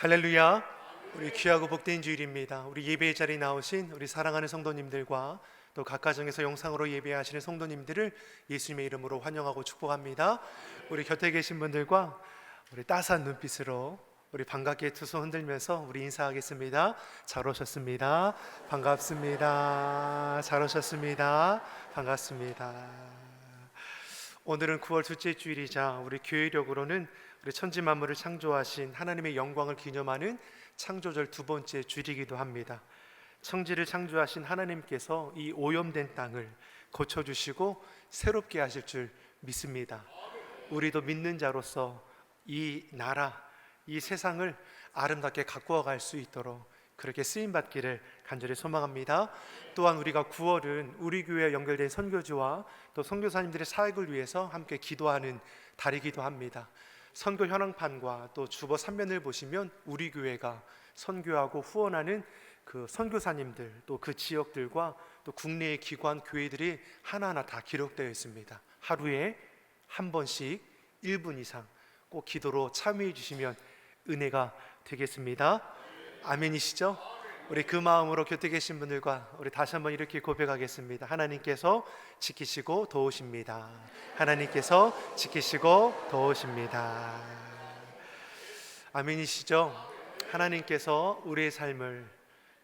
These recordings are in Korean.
할렐루야. 우리 귀하고 복된 주일입니다. 우리 예배의 자리에 나오신 우리 사랑하는 성도님들과 또 각 가정에서 영상으로 예배하시는 성도님들을 예수님의 이름으로 환영하고 축복합니다. 우리 곁에 계신 분들과 우리 따스한 눈빛으로 우리 반갑게 두 손 흔들면서 우리 인사하겠습니다. 잘 오셨습니다. 반갑습니다. 잘 오셨습니다. 반갑습니다. 오늘은 9월 둘째 주일이자 우리 교회력으로는 우리 천지 만물을 창조하신 하나님의 영광을 기념하는 창조절 두 번째 주일이기도 합니다. 천지를 창조하신 하나님께서 이 오염된 땅을 고쳐주시고 새롭게 하실 줄 믿습니다. 우리도 믿는 자로서 이 나라, 이 세상을 아름답게 가꾸어 갈 수 있도록 그렇게 쓰임받기를 간절히 소망합니다. 또한 우리가 9월은 우리 교회에 연결된 선교지와 또 선교사님들의 사역을 위해서 함께 기도하는 달이기도 합니다. 선교 현황판과 또 주보 3면을 보시면 우리 교회가 선교하고 후원하는 그 선교사님들 또 그 지역들과 또 국내의 기관 교회들이 하나하나 다 기록되어 있습니다. 하루에 한 번씩 1분 이상 꼭 기도로 참여해 주시면 은혜가 되겠습니다. 아멘이시죠? 우리 그 마음으로 곁에 계신 분들과 우리 다시 한번 이렇게 고백하겠습니다. 하나님께서 지키시고 도우십니다. 하나님께서 지키시고 도우십니다. 아멘이시죠? 하나님께서 우리의 삶을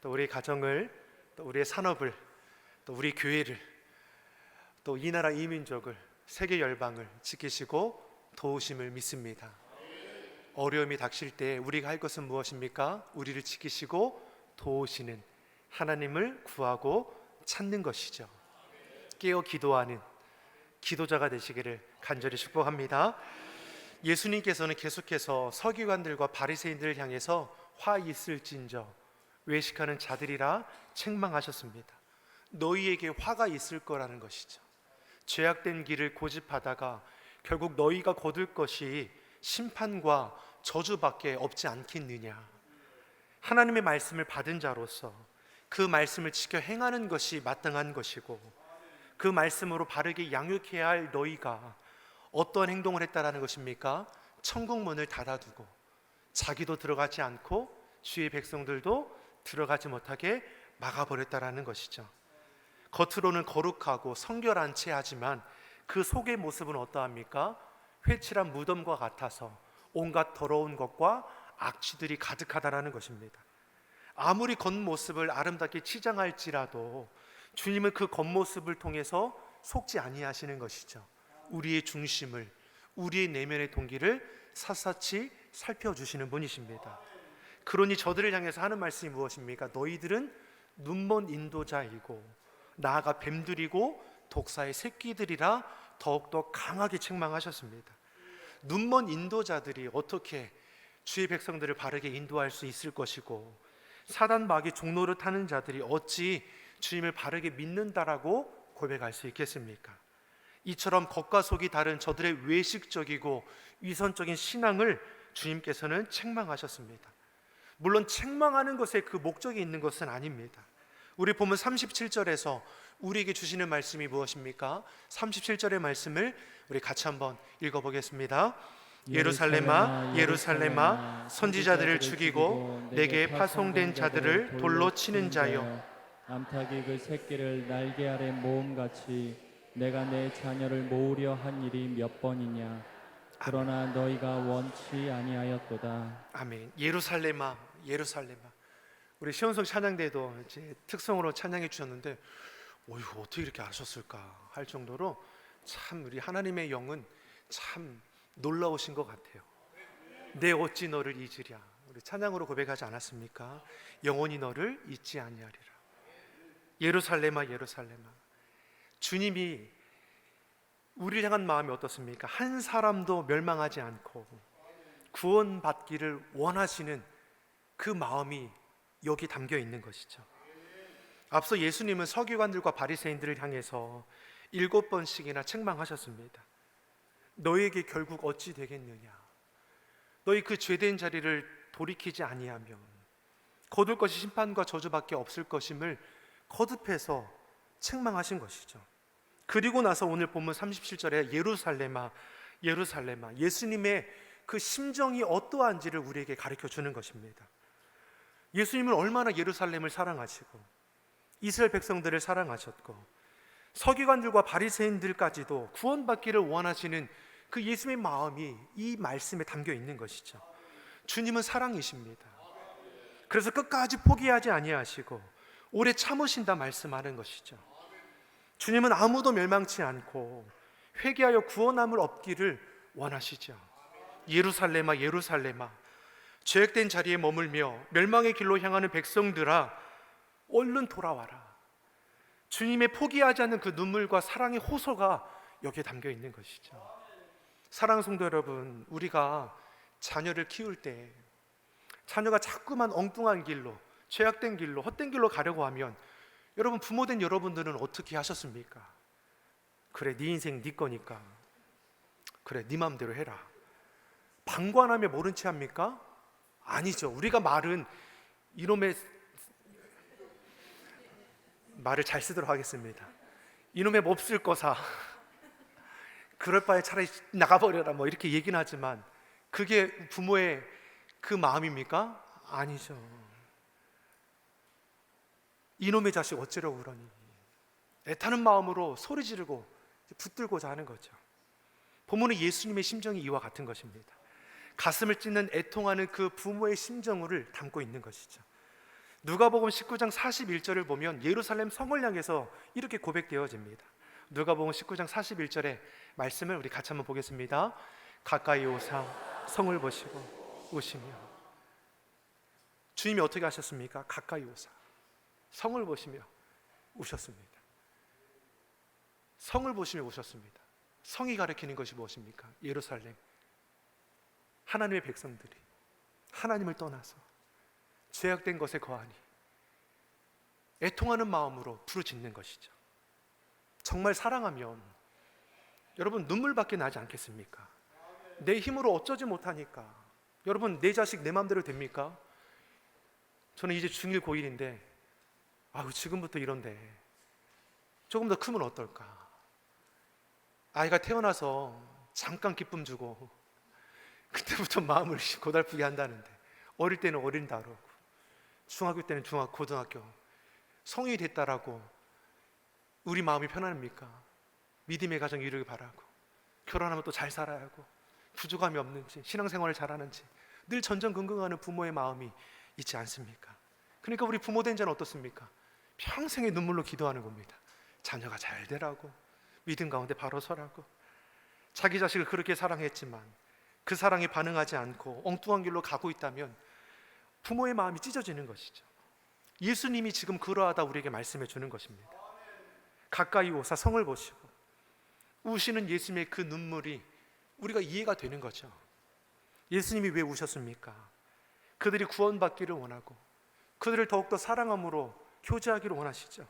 또 우리의 가정을 또 우리의 산업을 또 우리 교회를 또 이 나라 이 민족을 세계 열방을 지키시고 도우심을 믿습니다. 어려움이 닥칠 때 우리가 할 것은 무엇입니까? 우리를 지키시고 도우시는 하나님을 구하고 찾는 것이죠. 깨어 기도하는 기도자가 되시기를 간절히 축복합니다. 예수님께서는 계속해서 서기관들과 바리새인들을 향해서 화 있을진저 외식하는 자들이라 책망하셨습니다. 너희에게 화가 있을 거라는 것이죠. 죄악된 길을 고집하다가 결국 너희가 거둘 것이 심판과 저주밖에 없지 않겠느냐. 하나님의 말씀을 받은 자로서 그 말씀을 지켜 행하는 것이 마땅한 것이고 그 말씀으로 바르게 양육해야 할 너희가 어떤 행동을 했다라는 것입니까? 천국 문을 닫아두고 자기도 들어가지 않고 주의 백성들도 들어가지 못하게 막아버렸다라는 것이죠. 겉으로는 거룩하고 성결한 채 하지만 그 속의 모습은 어떠합니까? 회칠한 무덤과 같아서 온갖 더러운 것과 악취들이 가득하다라는 것입니다. 아무리 겉모습을 아름답게 치장할지라도 주님은 그 겉모습을 통해서 속지 아니하시는 것이죠. 우리의 중심을, 우리의 내면의 동기를 샅샅이 살펴주시는 분이십니다. 그러니 저들을 향해서 하는 말씀이 무엇입니까? 너희들은 눈먼 인도자이고 나아가 뱀들이고 독사의 새끼들이라 더욱더 강하게 책망하셨습니다. 눈먼 인도자들이 어떻게 주의 백성들을 바르게 인도할 수 있을 것이고 사단 마귀 종로를 타는 자들이 어찌 주님을 바르게 믿는다라고 고백할 수 있겠습니까? 이처럼 겉과 속이 다른 저들의 외식적이고 위선적인 신앙을 주님께서는 책망하셨습니다. 물론 책망하는 것에 그 목적이 있는 것은 아닙니다. 우리 보면 37절에서 우리에게 주시는 말씀이 무엇입니까? 37절의 말씀을 우리 같이 한번 읽어보겠습니다. 예루살렘아 예루살렘아 선지자들을 죽이고 내게 파송된 자들을 돌로 치는 자여 암탉이 그 새끼를 날개 아래 모음같이 내가 내 자녀를 모으려 한 일이 몇 번이냐. 그러나 너희가 원치 아니하였도다. 아멘. 예루살렘아 예루살렘아. 우리 시온성 찬양대도 이제 특성으로 찬양해 주셨는데 이거 어떻게 이렇게 아셨을까 할 정도로 참 우리 하나님의 영은 참 놀라우신 것 같아요. 내 어찌 너를 잊으랴. 우리 찬양으로 고백하지 않았습니까? 영원히 너를 잊지 아니하리라. 예루살렘아 예루살렘아. 주님이 우리를 향한 마음이 어떻습니까? 한 사람도 멸망하지 않고 구원받기를 원하시는 그 마음이 여기 담겨 있는 것이죠. 앞서 예수님은 서기관들과 바리새인들을 향해서 7번씩이나 책망하셨습니다. 너에게 결국 어찌 되겠느냐. 너희 그 죄된 자리를 돌이키지 아니하면 거둘 것이 심판과 저주밖에 없을 것임을 거듭해서 책망하신 것이죠. 그리고 나서 오늘 본문 37절에 예루살렘아 예루살렘아, 예수님의 그 심정이 어떠한지를 우리에게 가르쳐 주는 것입니다. 예수님은 얼마나 예루살렘을 사랑하시고 이스라엘 백성들을 사랑하셨고 서기관들과 바리새인들까지도 구원받기를 원하시는 그 예수님의 마음이 이 말씀에 담겨 있는 것이죠. 주님은 사랑이십니다. 그래서 끝까지 포기하지 아니하시고 오래 참으신다 말씀하는 것이죠. 주님은 아무도 멸망치 않고 회개하여 구원함을 얻기를 원하시죠. 예루살렘아 예루살렘아 죄악된 자리에 머물며 멸망의 길로 향하는 백성들아 얼른 돌아와라. 주님의 포기하지 않는 그 눈물과 사랑의 호소가 여기에 담겨 있는 것이죠. 사랑하는 성도 여러분, 우리가 자녀를 키울 때 자녀가 자꾸만 엉뚱한 길로, 죄악된 길로, 헛된 길로 가려고 하면 여러분, 부모된 여러분들은 어떻게 하셨습니까? 그래, 네 인생 네 거니까 그래, 네 마음대로 해라. 방관하며 모른 채 합니까? 아니죠. 우리가 말은 이놈의 말을 잘 쓰도록 하겠습니다. 이놈의 몹쓸 거사 그럴 바에 차라리 나가버려라 뭐 이렇게 얘기는 하지만 그게 부모의 그 마음입니까? 아니죠. 이놈의 자식 어쩌려고 그러니 애타는 마음으로 소리 지르고 붙들고자 하는 거죠. 보면은 예수님의 심정이 이와 같은 것입니다. 가슴을 찢는 애통하는 그 부모의 심정을 담고 있는 것이죠. 누가복음 19장 41절을 보면 예루살렘 성을 향해서 이렇게 고백되어집니다. 누가복음 19장 41절의 말씀을 우리 같이 한번 보겠습니다. 가까이 오사 성을 보시고 우시며. 주님이 어떻게 하셨습니까? 가까이 오사 성을 보시며 우셨습니다. 성을 보시며 우셨습니다. 성이 가리키는 것이 무엇입니까? 예루살렘, 하나님의 백성들이 하나님을 떠나서 죄악된 것에 거하니 애통하는 마음으로 부르짖는 것이죠. 정말 사랑하면 여러분 눈물밖에 나지 않겠습니까? 내 힘으로 어쩌지 못하니까 여러분 내 자식 내 마음대로 됩니까? 저는 이제 중1 고1인데 지금부터 이런데 조금 더 크면 어떨까? 아이가 태어나서 잠깐 기쁨 주고 그때부터 마음을 고달프게 한다는데 어릴 때는 어린다라고 중학교 때는 중학교, 고등학교 성인이 됐다라고 우리 마음이 편안합니까? 믿음의 가정 이루길 바라고 결혼하면 또 잘 살아야 하고 부족함이 없는지 신앙생활을 잘하는지 늘 전전긍긍하는 부모의 마음이 있지 않습니까? 그러니까 우리 부모된 자는 어떻습니까? 평생의 눈물로 기도하는 겁니다. 자녀가 잘 되라고 믿음 가운데 바로 서라고 자기 자식을 그렇게 사랑했지만 그 사랑에 반응하지 않고 엉뚱한 길로 가고 있다면 부모의 마음이 찢어지는 것이죠. 예수님이 지금 그러하다 우리에게 말씀해 주는 것입니다. 가까이 오사 성을 보시고 우시는 예수님의 그 눈물이 우리가 이해가 되는 거죠. 예수님이 왜 우셨습니까? 그들이 구원받기를 원하고 그들을 더욱더 사랑함으로 교제하기를 원하시죠.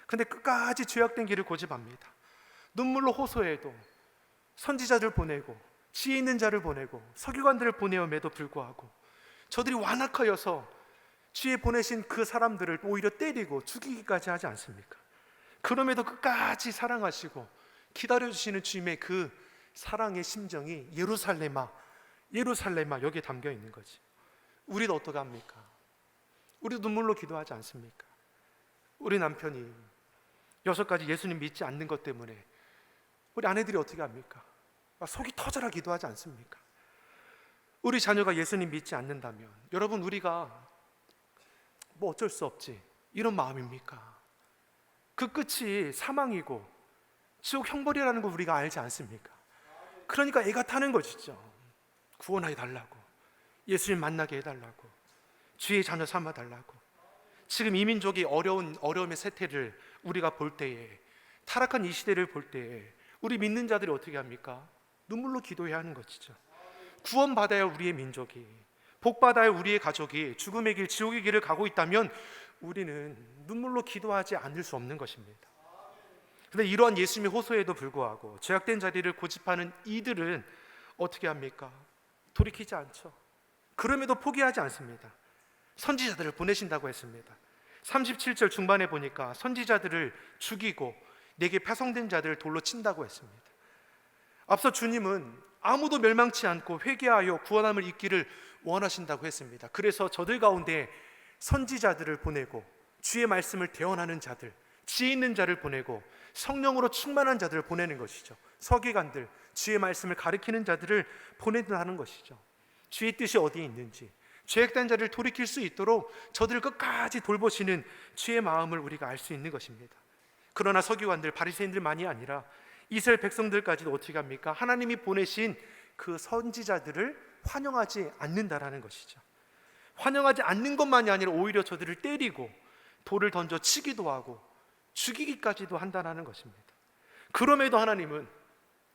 근데 끝까지 죄악된 길을 고집합니다. 눈물로 호소해도 선지자들 보내고 지혜 있는 자를 보내고 서기관들을 보내음에도 불구하고 저들이 완악하여서 주에 보내신 그 사람들을 오히려 때리고 죽이기까지 하지 않습니까? 그럼에도 끝까지 사랑하시고 기다려주시는 주님의 그 사랑의 심정이 예루살렘아 예루살렘아 여기에 담겨 있는 거지. 우리도 어떻게 합니까? 우리도 눈물로 기도하지 않습니까? 우리 남편이 6가지 예수님 믿지 않는 것 때문에 우리 아내들이 어떻게 합니까? 속이 터져라 기도하지 않습니까? 우리 자녀가 예수님 믿지 않는다면 여러분 우리가 어쩔 수 없지 이런 마음입니까? 그 끝이 사망이고 지옥 형벌이라는 걸 우리가 알지 않습니까? 그러니까 애가 타는 것이죠. 구원하게 달라고 예수님 만나게 해달라고 주의 자녀 삼아달라고. 지금 이 민족이 어려움의 세태를 우리가 볼 때에 타락한 이 시대를 볼 때에 우리 믿는 자들이 어떻게 합니까? 눈물로 기도해야 하는 것이죠. 구원받아야 우리의 민족이 복받아야 우리의 가족이 죽음의 길 지옥의 길을 가고 있다면 우리는 눈물로 기도하지 않을 수 없는 것입니다. 그런데 이러한 예수님의 호소에도 불구하고 죄악된 자리를 고집하는 이들은 어떻게 합니까? 돌이키지 않죠. 그럼에도 포기하지 않습니다. 선지자들을 보내신다고 했습니다. 37절 중반에 보니까 선지자들을 죽이고 내게 파송된 자들을 돌로 친다고 했습니다. 앞서 주님은 아무도 멸망치 않고 회개하여 구원함을 입기를 원하신다고 했습니다. 그래서 저들 가운데 선지자들을 보내고 주의 말씀을 대언하는 자들, 지혜 있는 자를 보내고 성령으로 충만한 자들을 보내는 것이죠. 서기관들, 주의 말씀을 가르치는 자들을 보내는 것이죠. 주의 뜻이 어디에 있는지, 죄악된 자를 돌이킬 수 있도록 저들을 끝까지 돌보시는 주의 마음을 우리가 알 수 있는 것입니다. 그러나 서기관들, 바리새인들만이 아니라 이스라엘 백성들까지도 어떻게 합니까? 하나님이 보내신 그 선지자들을 환영하지 않는다라는 것이죠. 환영하지 않는 것만이 아니라 오히려 저들을 때리고 돌을 던져 치기도 하고 죽이기까지도 한다는 것입니다. 그럼에도 하나님은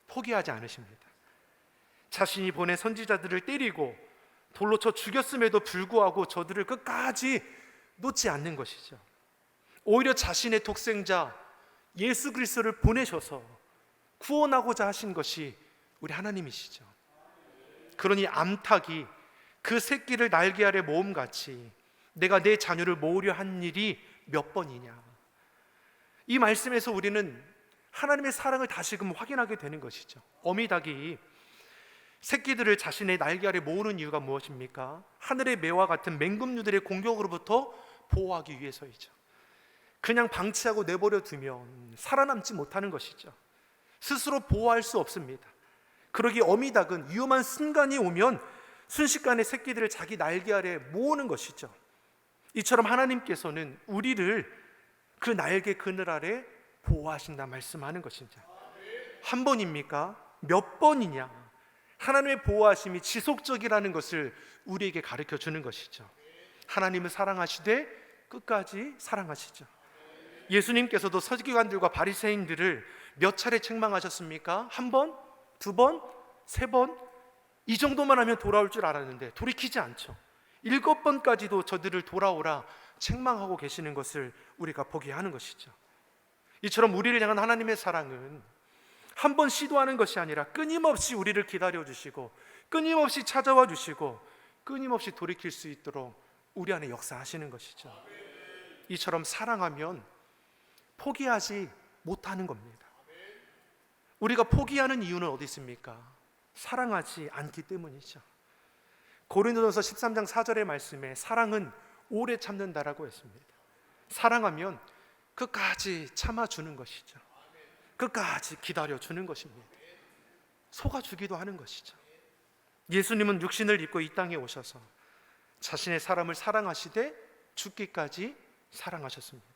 포기하지 않으십니다. 자신이 보낸 선지자들을 때리고 돌로 쳐 죽였음에도 불구하고 저들을 끝까지 놓지 않는 것이죠. 오히려 자신의 독생자 예수 그리스도를 보내셔서 구원하고자 하신 것이 우리 하나님이시죠. 그러니 암탉이 그 새끼를 날개 아래 모음같이 내가 내 자녀를 모으려 한 일이 몇 번이냐. 이 말씀에서 우리는 하나님의 사랑을 다시금 확인하게 되는 것이죠. 어미닭이 새끼들을 자신의 날개 아래 모으는 이유가 무엇입니까? 하늘의 매와 같은 맹금류들의 공격으로부터 보호하기 위해서이죠. 그냥 방치하고 내버려 두면 살아남지 못하는 것이죠. 스스로 보호할 수 없습니다. 그러기 어미닭은 위험한 순간이 오면 순식간에 새끼들을 자기 날개 아래 모으는 것이죠. 이처럼 하나님께서는 우리를 그 날개 그늘 아래 보호하신다 말씀하는 것입니다. 한 번입니까? 몇 번이냐? 하나님의 보호하심이 지속적이라는 것을 우리에게 가르쳐 주는 것이죠. 하나님을 사랑하시되 끝까지 사랑하시죠. 예수님께서도 서기관들과 바리새인들을 몇 차례 책망하셨습니까? 한 번? 두 번? 세 번? 이 정도만 하면 돌아올 줄 알았는데 돌이키지 않죠. 7번까지도 저들을 돌아오라 책망하고 계시는 것을 우리가 보게 하는 것이죠. 이처럼 우리를 향한 하나님의 사랑은 한 번 시도하는 것이 아니라 끊임없이 우리를 기다려 주시고 끊임없이 찾아와 주시고 끊임없이 돌이킬 수 있도록 우리 안에 역사하시는 것이죠. 이처럼 사랑하면 포기하지 못하는 겁니다. 우리가 포기하는 이유는 어디 있습니까? 사랑하지 않기 때문이죠. 고린도전서 13장 4절의 말씀에 사랑은 오래 참는다라고 했습니다. 사랑하면 끝까지 참아주는 것이죠. 끝까지 기다려주는 것입니다. 속아주기도 하는 것이죠. 예수님은 육신을 입고 이 땅에 오셔서 자신의 사람을 사랑하시되 죽기까지 사랑하셨습니다.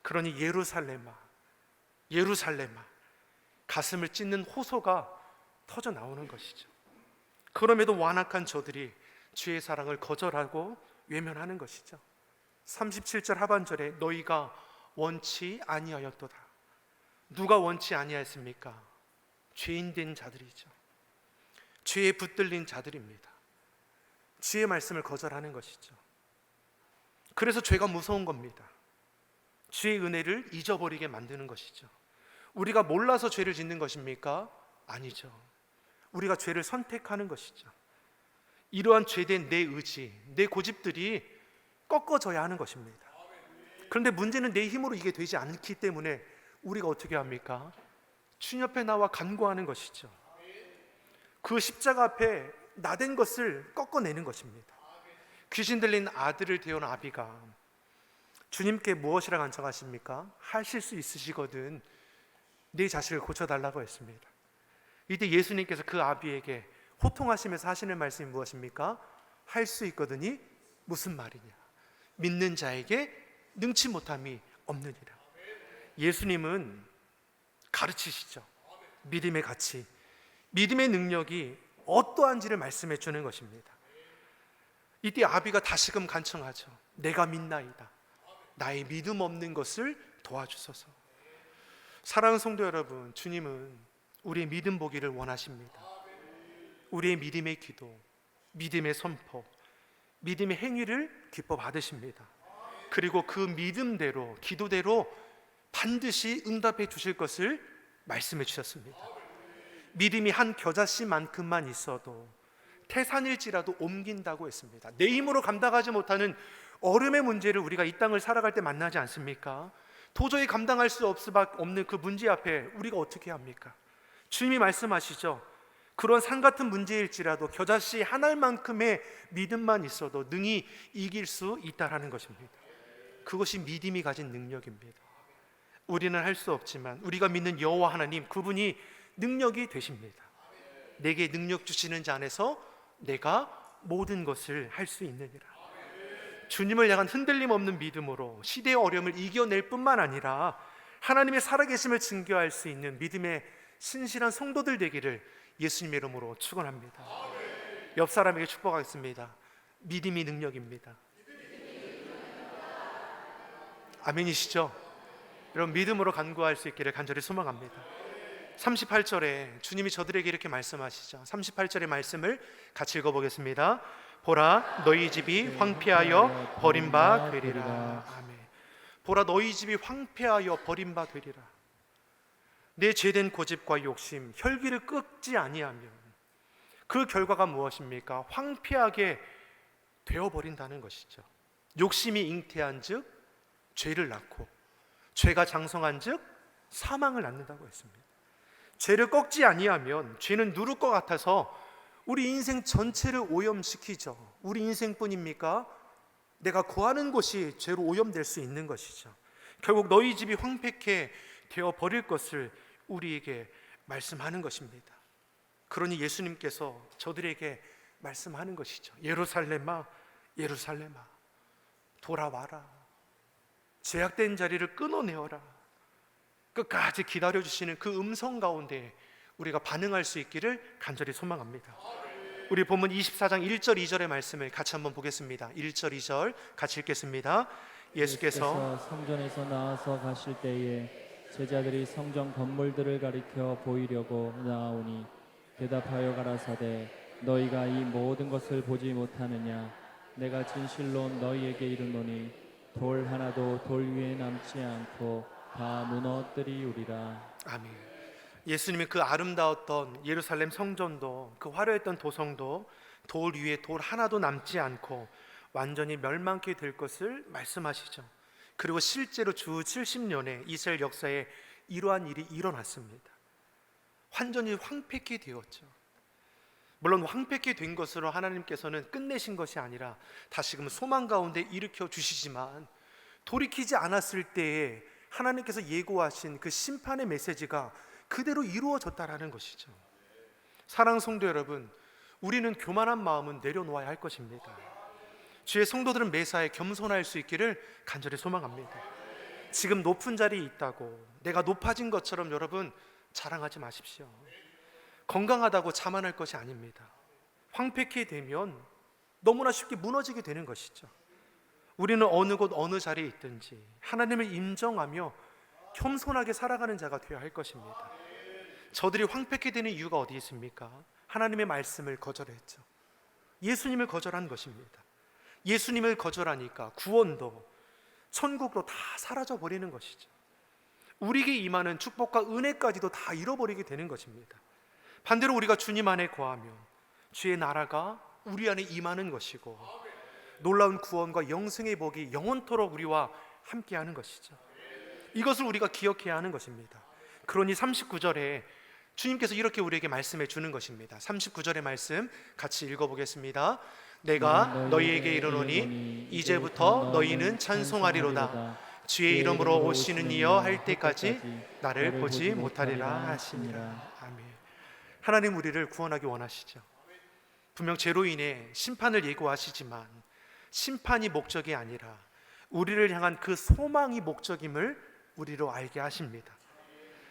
그러니 예루살렘아, 예루살렘아, 가슴을 찢는 호소가 터져 나오는 것이죠. 그럼에도 완악한 저들이 주의 사랑을 거절하고 외면하는 것이죠. 37절 하반절에 너희가 원치 아니하였도다. 누가 원치 아니하였습니까? 죄인된 자들이죠. 죄에 붙들린 자들입니다. 주의 말씀을 거절하는 것이죠. 그래서 죄가 무서운 겁니다. 주의 은혜를 잊어버리게 만드는 것이죠. 우리가 몰라서 죄를 짓는 것입니까? 아니죠. 우리가 죄를 선택하는 것이죠. 이러한 죄된 내 의지, 내 고집들이 꺾어져야 하는 것입니다. 그런데 문제는 내 힘으로 이게 되지 않기 때문에 우리가 어떻게 합니까? 주님 옆에 나와 간구하는 것이죠. 그 십자가 앞에 나댄 것을 꺾어내는 것입니다. 귀신 들린 아들을 데운 아비가 주님께 무엇이라 간청하십니까? 하실 수 있으시거든 네 자식을 고쳐달라고 했습니다. 이때 예수님께서 그 아비에게 호통하시면서 하시는 말씀이 무엇입니까? 할 수 있거든이 무슨 말이냐? 믿는 자에게 능치 못함이 없느니라. 예수님은 가르치시죠. 믿음의 가치, 믿음의 능력이 어떠한지를 말씀해 주는 것입니다. 이때 아비가 다시금 간청하죠. 내가 믿나이다. 나의 믿음 없는 것을 도와주소서. 사랑하는 성도 여러분, 주님은 우리의 믿음 보기를 원하십니다. 우리의 믿음의 기도, 믿음의 선포, 믿음의 행위를 기뻐 받으십니다. 그리고 그 믿음대로, 기도대로 반드시 응답해 주실 것을 말씀해 주셨습니다. 믿음이 한 겨자씨만큼만 있어도 태산일지라도 옮긴다고 했습니다. 내 힘으로 감당하지 못하는 어려움의 문제를 우리가 이 땅을 살아갈 때 만나지 않습니까? 도저히 감당할 수 없는 그 문제 앞에 우리가 어떻게 합니까? 주님이 말씀하시죠. 그런 산 같은 문제일지라도 겨자씨 한 알만큼의 믿음만 있어도 능히 이길 수 있다라는 것입니다. 그것이 믿음이 가진 능력입니다. 우리는 할 수 없지만 우리가 믿는 여호와 하나님, 그분이 능력이 되십니다. 내게 능력 주시는 자 안에서 내가 모든 것을 할 수 있느니라. 주님을 향한 흔들림 없는 믿음으로 시대의 어려움을 이겨낼 뿐만 아니라 하나님의 살아계심을 증거할 수 있는 믿음의 신실한 성도들 되기를 예수님의 이름으로 축원합니다. 옆 사람에게 축복하겠습니다. 믿음이 능력입니다. 아멘이시죠? 여러분, 믿음으로 간구할 수 있기를 간절히 소망합니다. 38절에 주님이 저들에게 이렇게 말씀하시죠. 38절의 말씀을 같이 읽어보겠습니다. 보라, 너희 집이 황폐하여 버림바 되리라. 아멘. 보라, 너희 집이 황폐하여 버림바 되리라. 내 죄된 고집과 욕심, 혈기를 끄지 아니하면 그 결과가 무엇입니까? 황폐하게 되어버린다는 것이죠. 욕심이 잉태한즉 죄를 낳고, 죄가 장성한즉 사망을 낳는다고 했습니다. 죄를 꺾지 아니하면 죄는 누를 것 같아서 우리 인생 전체를 오염시키죠. 우리 인생뿐입니까? 내가 구하는 곳이 죄로 오염될 수 있는 것이죠. 결국 너희 집이 황폐케 되어 버릴 것을 우리에게 말씀하는 것입니다. 그러니 예수님께서 저들에게 말씀하는 것이죠. 예루살렘아, 예루살렘아, 돌아와라. 제약된 자리를 끊어내어라. 끝까지 기다려주시는 그 음성 가운데 우리가 반응할 수 있기를 간절히 소망합니다. 우리 본문 24장 1절 2절의 말씀을 같이 한번 보겠습니다. 1절 2절 같이 읽겠습니다. 예수께서 성전에서 나와서 가실 때에 제자들이 성전 건물들을 가리켜 보이려고 나아오니 대답하여 가라사대 너희가 이 모든 것을 보지 못하느냐? 내가 진실로 너희에게 이르노니 돌 하나도 돌 위에 남지 않고 다 무너뜨리우리라. 아멘. 예수님이 그 아름다웠던 예루살렘 성전도, 그 화려했던 도성도 돌 위에 돌 하나도 남지 않고 완전히 멸망케 될 것을 말씀하시죠. 그리고 실제로 주 70년에 이스라엘 역사에 이러한 일이 일어났습니다. 완전히 황폐케 되었죠. 물론 황폐케 된 것으로 하나님께서는 끝내신 것이 아니라 다시금 소망 가운데 일으켜 주시지만, 돌이키지 않았을 때에 하나님께서 예고하신 그 심판의 메시지가 그대로 이루어졌다라는 것이죠. 사랑하는 성도 여러분, 우리는 교만한 마음은 내려놓아야 할 것입니다. 주의 성도들은 매사에 겸손할 수 있기를 간절히 소망합니다. 지금 높은 자리에 있다고 내가 높아진 것처럼 여러분 자랑하지 마십시오. 건강하다고 자만할 것이 아닙니다. 황폐케 되면 너무나 쉽게 무너지게 되는 것이죠. 우리는 어느 곳 어느 자리에 있든지 하나님을 인정하며 겸손하게 살아가는 자가 되어야 할 것입니다. 저들이 황폐케 되는 이유가 어디 있습니까? 하나님의 말씀을 거절했죠. 예수님을 거절한 것입니다. 예수님을 거절하니까 구원도 천국도 다 사라져 버리는 것이죠. 우리에게 임하는 축복과 은혜까지도 다 잃어버리게 되는 것입니다. 반대로 우리가 주님 안에 거하면 주의 나라가 우리 안에 임하는 것이고, 놀라운 구원과 영생의 복이 영원토록 우리와 함께하는 것이죠. 이것을 우리가 기억해야 하는 것입니다. 그러니 39절에 주님께서 이렇게 우리에게 말씀해 주는 것입니다. 39절의 말씀 같이 읽어보겠습니다. 내가 너희에게 이르노니 이제부터 너희는 찬송하리로다. 주의 이름으로 오시는 이여 할 때까지 나를 보지 못하리라 하시니라. 아멘. 하나님 우리를 구원하기 원하시죠. 분명 죄로 인해 심판을 예고하시지만 심판이 목적이 아니라 우리를 향한 그 소망이 목적임을 우리로 알게 하십니다.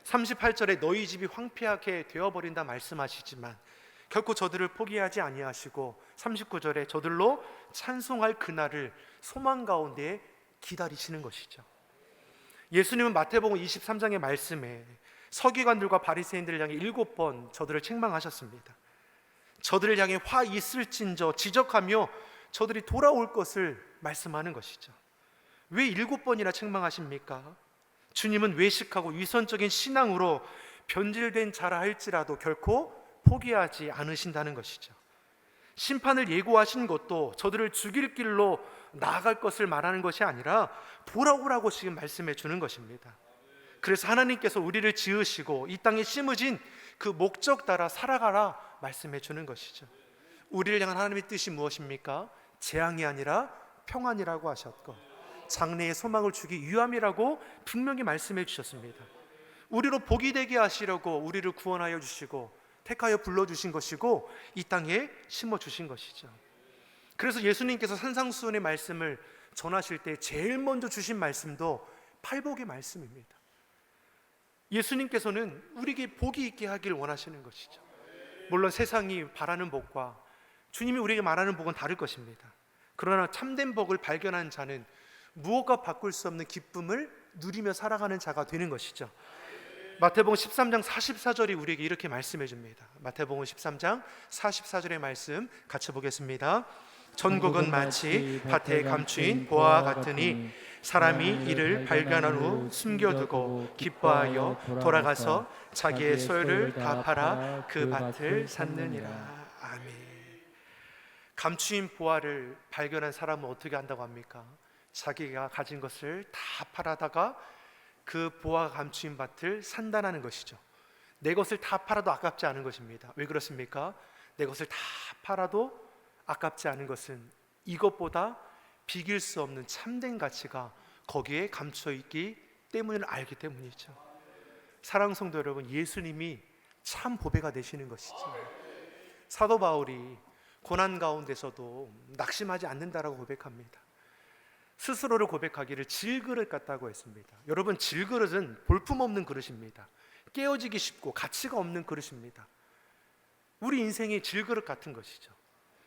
38절에 너희 집이 황폐하게 되어버린다 말씀하시지만 결코 저들을 포기하지 아니하시고 39절에 저들로 찬송할 그날을 소망 가운데 기다리시는 것이죠. 예수님은 마태복음 23장의 말씀에 서기관들과 바리새인들을 향해 7번 저들을 책망하셨습니다. 저들을 향해 화 있을진저 지적하며 저들이 돌아올 것을 말씀하는 것이죠. 왜 7번이나 책망하십니까? 주님은 외식하고 위선적인 신앙으로 변질된 자라 할지라도 결코 포기하지 않으신다는 것이죠. 심판을 예고하신 것도 저들을 죽일 길로 나아갈 것을 말하는 것이 아니라 돌아오라고 지금 말씀해 주는 것입니다. 그래서 하나님께서 우리를 지으시고 이 땅에 심으신 그 목적 따라 살아가라 말씀해 주는 것이죠. 우리를 향한 하나님의 뜻이 무엇입니까? 재앙이 아니라 평안이라고 하셨고, 장래의 소망을 주기 위함이라고 분명히 말씀해 주셨습니다. 우리로 복이 되게 하시려고 우리를 구원하여 주시고 택하여 불러주신 것이고 이 땅에 심어주신 것이죠. 그래서 예수님께서 산상수훈의 말씀을 전하실 때 제일 먼저 주신 말씀도 팔복의 말씀입니다. 예수님께서는 우리에게 복이 있게 하길 원하시는 것이죠. 물론 세상이 바라는 복과 주님이 우리에게 말하는 복은 다를 것입니다. 그러나 참된 복을 발견한 자는 무엇과 바꿀 수 없는 기쁨을 누리며 살아가는 자가 되는 것이죠. 마태복음 13장 44절이 우리에게 이렇게 말씀해 줍니다. 마태복음 13장 44절의 말씀 같이 보겠습니다. 전국은 마치 밭에 감추인 보화와 같으니 사람이 이를 발견한 후 숨겨두고 기뻐하여 돌아가서 자기의 소유를 다 팔아 그 밭을 샀느니라. 아멘. 감추인 보화를 발견한 사람은 어떻게 한다고 합니까? 자기가 가진 것을 다 팔아다가 그 보화가 감추인 밭을 산다는 것이죠. 내 것을 다 팔아도 아깝지 않은 것입니다. 왜 그렇습니까? 내 것을 다 팔아도 아깝지 않은 것은 이것보다 비길 수 없는 참된 가치가 거기에 감춰 있기 때문을 알기 때문이죠. 사랑하는 성도 여러분, 예수님이 참 보배가 되시는 것이죠. 사도 바울이 고난 가운데서도 낙심하지 않는다라고 고백합니다. 스스로를 고백하기를 질그릇 같다고 했습니다. 여러분, 질그릇은 볼품없는 그릇입니다. 깨어지기 쉽고 가치가 없는 그릇입니다. 우리 인생이 질그릇 같은 것이죠.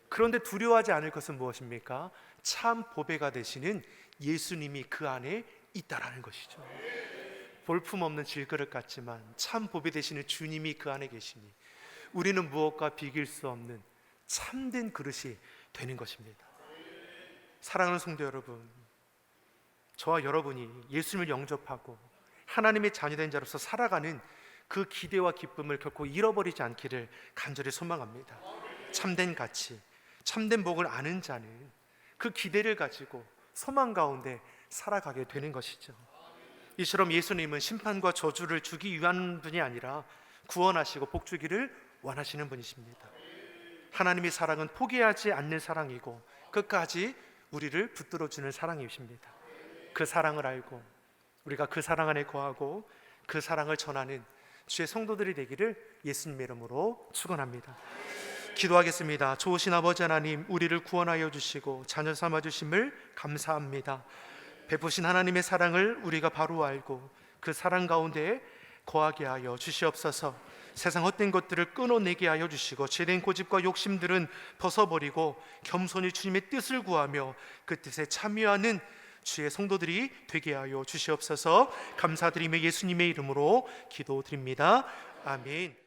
그런데 두려워하지 않을 것은 무엇입니까? 참 보배가 되시는 예수님이 그 안에 있다라는 것이죠. 볼품없는 질그릇 같지만 참 보배 되시는 주님이 그 안에 계시니 우리는 무엇과 비길 수 없는 참된 그릇이 되는 것입니다. 사랑하는 성도 여러분, 저와 여러분이 예수님을 영접하고 하나님의 자녀된 자로서 살아가는 그 기대와 기쁨을 결코 잃어버리지 않기를 간절히 소망합니다. 참된 가치, 참된 복을 아는 자는 그 기대를 가지고 소망 가운데 살아가게 되는 것이죠. 이처럼 예수님은 심판과 저주를 주기 위한 분이 아니라 구원하시고 복 주기를 원하시는 분이십니다. 하나님의 사랑은 포기하지 않는 사랑이고 끝까지 우리를 붙들어주는 사랑이십니다. 그 사랑을 알고 우리가 그 사랑 안에 거하고 그 사랑을 전하는 주의 성도들이 되기를 예수님의 이름으로 축원합니다. 기도하겠습니다. 좋으신 아버지 하나님, 우리를 구원하여 주시고 자녀 삼아 주심을 감사합니다. 베푸신 하나님의 사랑을 우리가 바로 알고 그 사랑 가운데 거하게 하여 주시옵소서. 세상 헛된 것들을 끊어내게 하여 주시고 죄된 고집과 욕심들은 벗어버리고 겸손히 주님의 뜻을 구하며 그 뜻에 참여하는 주의 성도들이 되게 하여 주시옵소서. 감사드리며 예수님의 이름으로 기도드립니다. 아멘.